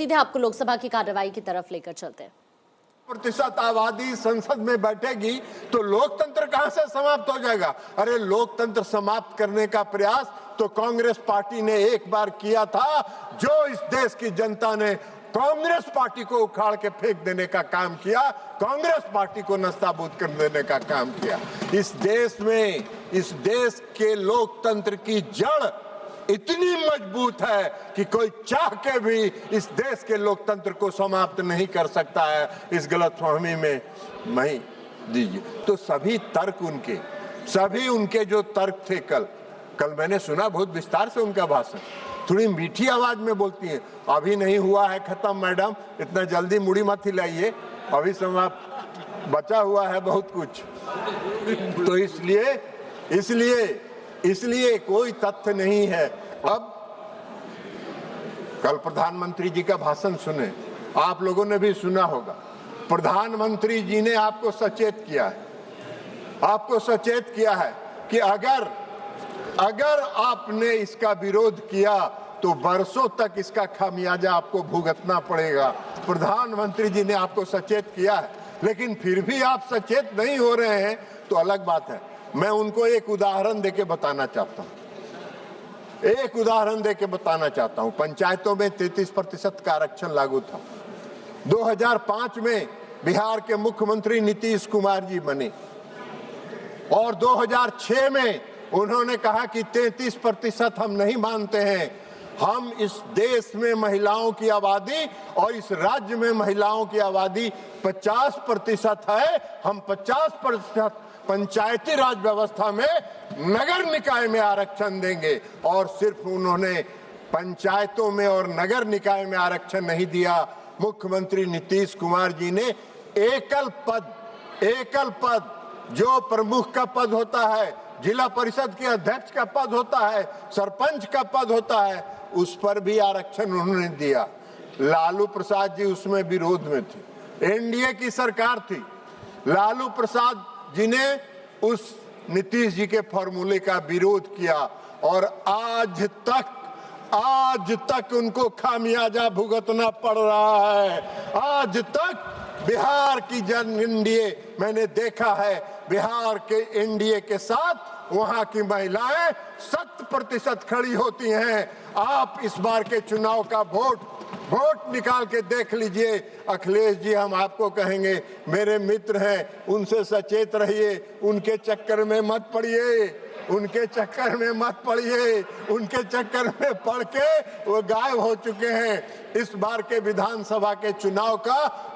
सीधे आपको लोकसभा की कार्रवाई की तरफ लेकर चलते हैं। प्रतिशत आबादी संसद में बैठेगी तो लोकतंत्र कहां से समाप्त हो जाएगा? अरे लोकतंत्र समाप्त करने का प्रयास तो कांग्रेस पार्टी ने एक बार किया था, जो इस देश की जनता ने कांग्रेस पार्टी को उखाड़ के फेंक देने का काम किया, कांग्रेस पार्टी को नस्ताबूद कर देने का काम किया। इस देश में, इस देश के लोकतंत्र की जड़ इतनी मजबूत है कि कोई चाह के भी इस देश के लोकतंत्र को समाप्त नहीं कर सकता है। इस गलतफहमी में नहीं दीजिए। तो सभी तर्क उनके जो तर्क थे, कल मैंने सुना बहुत विस्तार से उनका भाषण, थोड़ी मीठी आवाज में बोलती हैं। अभी नहीं हुआ है खत्म मैडम, इतना जल्दी मुड़ी मत हिलाइए, अभी समाप्त बचा हुआ है बहुत कुछ। तो इसलिए कोई तथ्य नहीं है। अब कल प्रधानमंत्री जी का भाषण सुने, आप लोगों ने भी सुना होगा। प्रधानमंत्री जी ने आपको सचेत किया है कि अगर आपने इसका विरोध किया तो बरसों तक इसका खामियाजा आपको भुगतना पड़ेगा। प्रधानमंत्री जी ने आपको सचेत किया है, लेकिन फिर भी आप सचेत नहीं हो रहे हैं तो अलग बात है। मैं उनको एक उदाहरण देके बताना चाहता हूं। पंचायतों में 33% का आरक्षण लागू था। 2005 में बिहार के मुख्यमंत्री नीतीश कुमार जी बने और 2006 में उन्होंने कहा कि 33% हम नहीं मानते हैं। हम इस देश में महिलाओं की आबादी और इस राज्य में महिलाओं की आबादी 50% है। हम 50% पंचायती राज व्यवस्था में नगर निकाय में आरक्षण देंगे। और सिर्फ उन्होंने पंचायतों में और नगर निकाय में आरक्षण नहीं दिया, मुख्यमंत्री नीतीश कुमार जी ने एकल पद जो प्रमुख का पद होता है, जिला परिषद के अध्यक्ष का पद होता है, सरपंच का पद होता है, उस पर भी आरक्षण उन्होंने दिया। लालू प्रसाद जी उसमें विरोध में थे, एनडीए की सरकार थी। लालू प्रसाद जी ने उस नीतीश जी के फॉर्मूले का विरोध किया और आज तक उनको खामियाजा भुगतना पड़ रहा है। आज तक बिहार की जन एनडीए, मैंने देखा है बिहार के एनडीए के साथ वहां की महिलाएं 100% खड़ी होती हैं। आप इस बार के चुनाव का वोट निकाल के देख लीजिए। अखिलेश जी, हम आपको कहेंगे, मेरे मित्र हैं, उनसे सचेत रहिए, उनके चक्कर में मत पड़िए, उनके चक्कर में पड़ के वो गायब हो चुके हैं। इस बार के विधानसभा के चुनाव का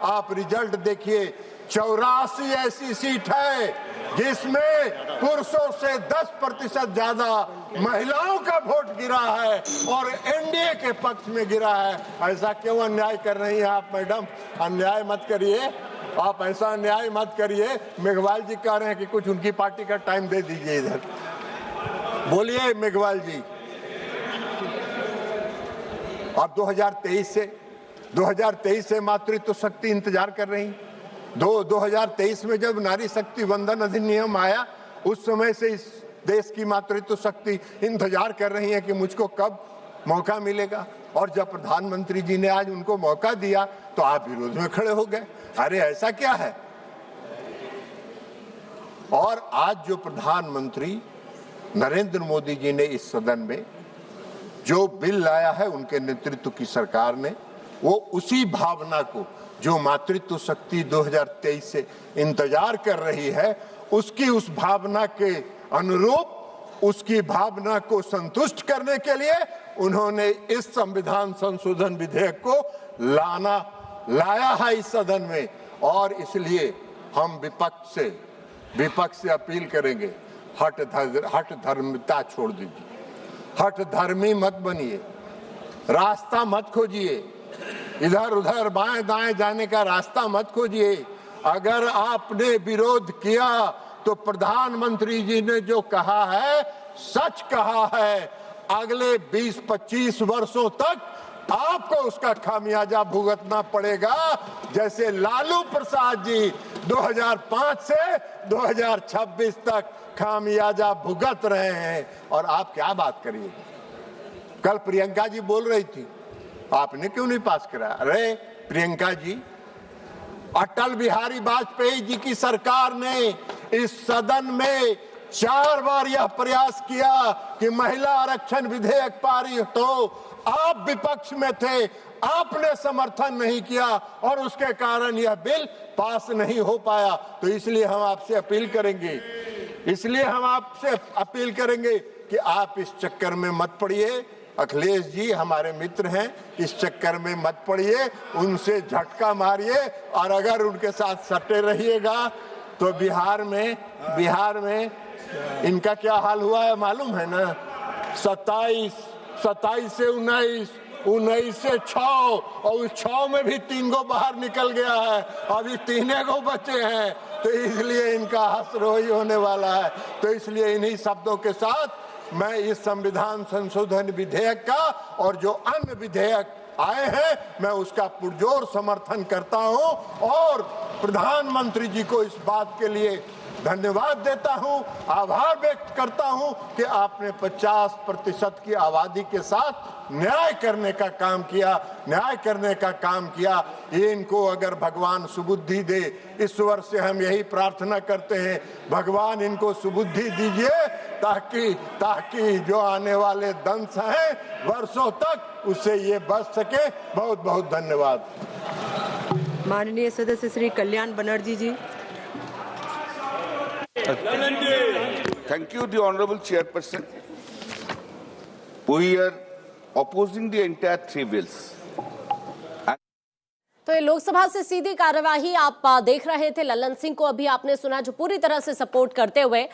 आप रिजल्ट देखिए। 84 ऐसी सीट है जिसमें पुरुषों से 10% ज्यादा महिलाओं का वोट गिरा है और एनडीए के पक्ष में गिरा है। ऐसा क्यों अन्याय कर रही हैं आप मैडम? अन्याय मत करिए, आप ऐसा अन्याय मत करिए। मेघवाल जी कह रहे हैं कि कुछ उनकी पार्टी का टाइम दे दीजिए इधर। बोलिए मेघवाल जी। अब 2023 से मातृत्व शक्ति इंतजार कर रही। 2023 में जब नारी शक्ति वंदन अधिनियम आया, उस समय से इस देश की मातृत्व शक्ति इंतजार कर रही है कि मुझको कब मौका मिलेगा। और जब प्रधानमंत्री जी ने आज उनको मौका दिया तो आप विरोध में खड़े हो गए। अरे ऐसा क्या है? और आज जो प्रधानमंत्री नरेंद्र मोदी जी ने इस सदन में जो बिल लाया है उनके नेतृत्व की सरकार ने, वो उसी भावना को जो मातृत्व शक्ति 2023 से इंतजार कर रही है, उसकी उस भावना के अनुरूप, उसकी भावना को संतुष्ट करने के लिए उन्होंने इस संविधान संशोधन विधेयक को लाया है इस सदन में। और इसलिए हम विपक्ष से अपील करेंगे, हठ धर्मिता छोड़ दीजिए, हठ धर्मी मत बनिए, रास्ता मत खोजिए, इधर उधर बाएं दाएं जाने का रास्ता मत खोजिए। अगर आपने विरोध किया तो प्रधानमंत्री जी ने जो कहा है सच कहा है। अगले 20-25 वर्षों तक आपको उसका खामियाजा भुगतना पड़ेगा, जैसे लालू प्रसाद जी 2005 से 2026 तक खामियाजा भुगत रहे हैं। और आप क्या बात करिए, कल प्रियंका जी बोल रही थी, आपने क्यों नहीं पास कराया? अरे प्रियंका जी, अटल बिहारी वाजपेयी जी की सरकार ने इस सदन में 4 बार यह प्रयास किया कि महिला आरक्षण विधेयक पारित हो। आप विपक्ष में थे, आपने समर्थन नहीं किया और उसके कारण यह बिल पास नहीं हो पाया। तो इसलिए हम आपसे अपील करेंगे कि आप इस चक्कर में मत पड़िए। अखिलेश जी हमारे मित्र हैं, इस चक्कर में मत पड़िए, उनसे झटका मारिए और अगर उनके साथ सटे रहिएगा तो बिहार में इनका क्या हाल हुआ है मालूम है ना? 27 से 19 से 6 और उस 6 में भी 3 गो बाहर निकल गया है, अभी 3 गो बचे हैं। तो इसलिए इनका हसरोई होने वाला है। तो इसलिए इन्हीं शब्दों के साथ मैं इस संविधान संशोधन विधेयक का और जो अन्य विधेयक आए हैं मैं उसका पुरजोर समर्थन करता हूं और प्रधानमंत्री जी को इस बात के लिए धन्यवाद देता हूं, आभार व्यक्त करता हूं कि आपने 50% की आबादी के साथ न्याय करने का काम किया। इनको अगर भगवान सुबुद्धि दे, ईश्वर से हम यही प्रार्थना करते हैं, भगवान इनको सुबुद्धि दीजिए ताकि जो आने वाले दंश हैं वर्षों तक उससे ये बच सके। बहुत बहुत धन्यवाद। माननीय सदस्य श्री कल्याण बनर्जी जी। Thank you, the Honorable Chairperson. We are opposing the entire 3 bills. तो ये लोकसभा से सीधी कार्यवाही आप देख रहे थे। लल्लन सिंह को अभी आपने सुना जो पूरी तरह से सपोर्ट करते हुए